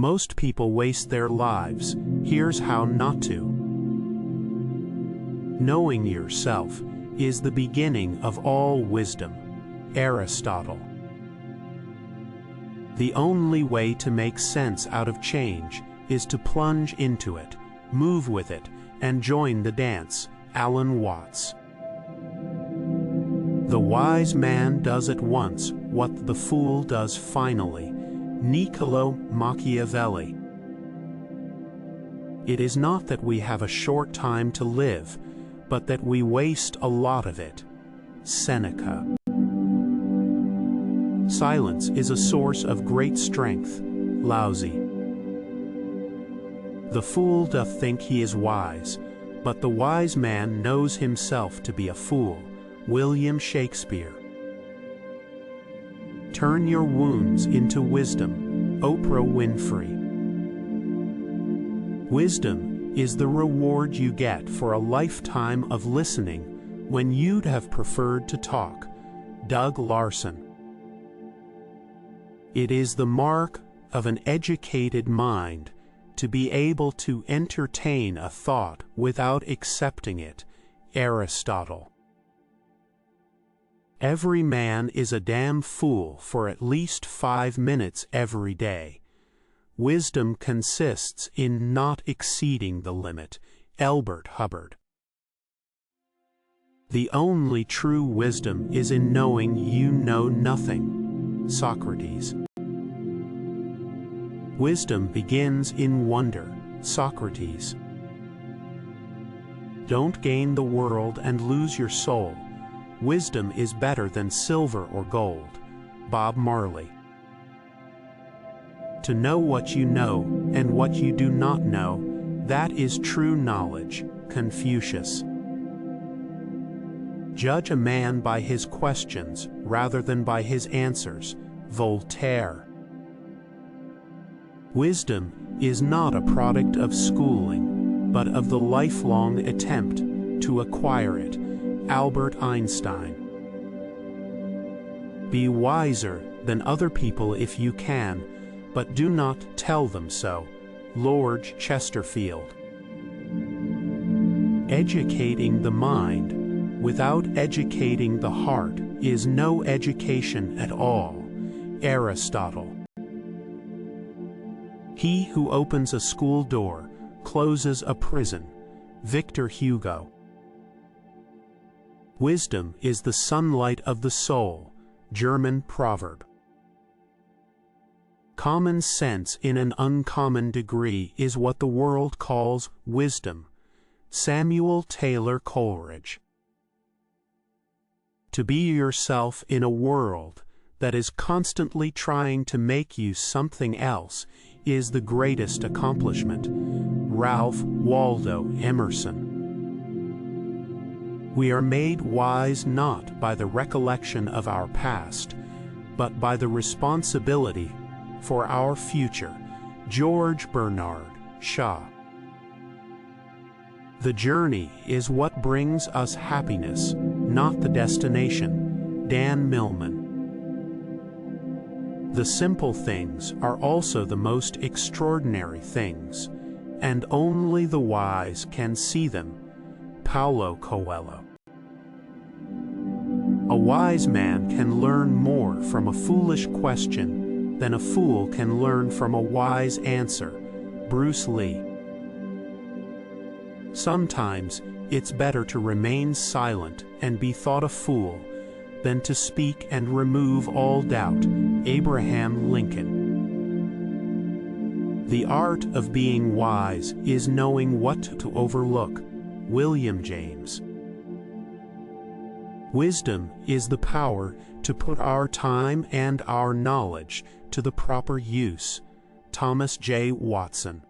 Most people waste their lives. Here's how not to. Knowing yourself is the beginning of all wisdom. Aristotle. The only way to make sense out of change is to plunge into it, move with it, and join the dance. Alan Watts. The wise man does at once what the fool does finally. Niccolò Machiavelli. It is not that we have a short time to live, but that we waste a lot of it. Seneca. Silence is a source of great strength. Laozi. The fool doth think he is wise, but the wise man knows himself to be a fool. William Shakespeare. Turn your wounds into wisdom. Oprah Winfrey. Wisdom is the reward you get for a lifetime of listening when you'd have preferred to talk. Doug Larson. It is the mark of an educated mind to be able to entertain a thought without accepting it. Aristotle. Every man is a damn fool for at least 5 minutes every day. Wisdom consists in not exceeding the limit. Elbert Hubbard. The only true wisdom is in knowing you know nothing. Socrates. Wisdom begins in wonder. Socrates. Don't gain the world and lose your soul. Wisdom is better than silver or gold. Bob Marley. To know what you know and what you do not know, that is true knowledge. Confucius. Judge a man by his questions rather than by his answers. Voltaire. Wisdom is not a product of schooling, but of the lifelong attempt to acquire it. Albert Einstein. Be wiser than other people if you can, but do not tell them so. Lord Chesterfield. Educating the mind without educating the heart is no education at all. Aristotle. He who opens a school door closes a prison. Victor Hugo. Wisdom is the sunlight of the soul. German proverb. Common sense in an uncommon degree is what the world calls wisdom. Samuel Taylor Coleridge. To be yourself in a world that is constantly trying to make you something else is the greatest accomplishment. Ralph Waldo Emerson. We are made wise not by the recollection of our past, but by the responsibility for our future. George Bernard Shaw. The journey is what brings us happiness, not the destination. Dan Millman. The simple things are also the most extraordinary things, and only the wise can see them. Paulo Coelho. A wise man can learn more from a foolish question than a fool can learn from a wise answer. Bruce Lee. Sometimes it's better to remain silent and be thought a fool than to speak and remove all doubt. Abraham Lincoln. The art of being wise is knowing what to overlook. William James. Wisdom is the power to put our time and our knowledge to the proper use. Thomas J. Watson.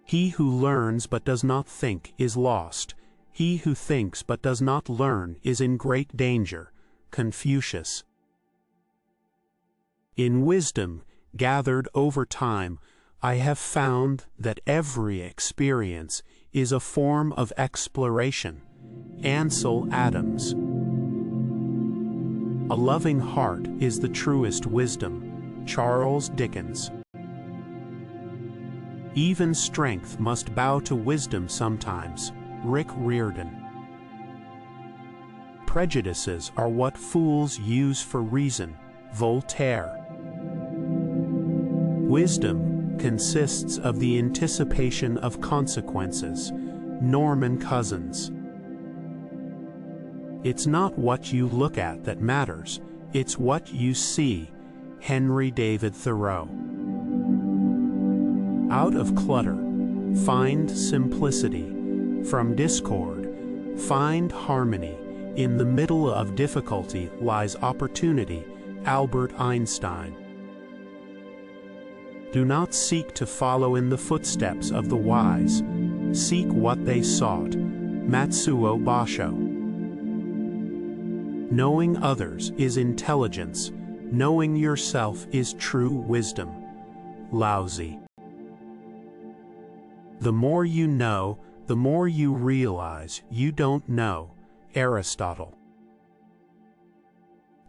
He who learns but does not think is lost. He who thinks but does not learn is in great danger. Confucius. In wisdom gathered over time, I have found that every experience is a form of exploration. Ansel Adams. A loving heart is the truest wisdom. Charles Dickens. Even strength must bow to wisdom sometimes. Rick Riordan. Prejudices are what fools use for reason. Voltaire. Wisdom consists of the anticipation of consequences. Norman Cousins. It's not what you look at that matters, it's what you see. Henry David Thoreau. Out of clutter, find simplicity. From discord, find harmony. In the middle of difficulty lies opportunity. Albert Einstein. Do not seek to follow in the footsteps of the wise. Seek what they sought. Matsuo Basho. Knowing others is intelligence. Knowing yourself is true wisdom. Lao Tzu. The more you know, the more you realize you don't know. Aristotle.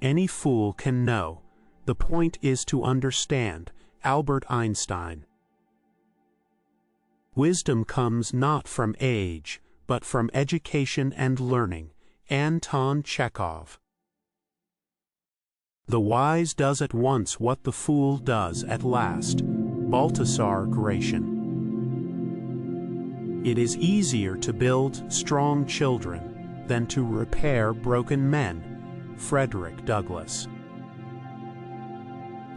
Any fool can know. The point is to understand. Albert Einstein. Wisdom comes not from age, but from education and learning. Anton Chekhov. The wise does at once what the fool does at last. Baltasar Gracian. It is easier to build strong children than to repair broken men. Frederick Douglass.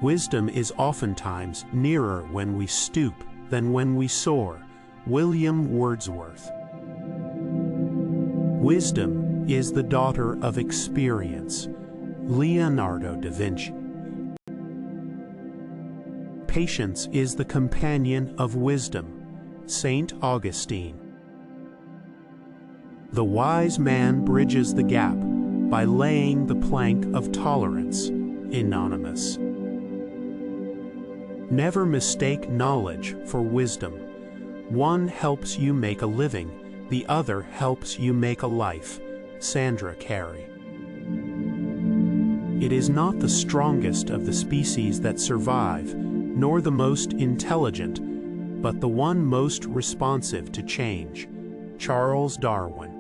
Wisdom is oftentimes nearer when we stoop than when we soar. William Wordsworth. Wisdom is the daughter of experience. Leonardo da Vinci. Patience is the companion of wisdom. Saint Augustine. The wise man bridges the gap by laying the plank of tolerance. Anonymous. Never mistake knowledge for wisdom. One helps you make a living, the other helps you make a life. Sandra Carey. It is not the strongest of the species that survive, nor the most intelligent, but the one most responsive to change. Charles Darwin.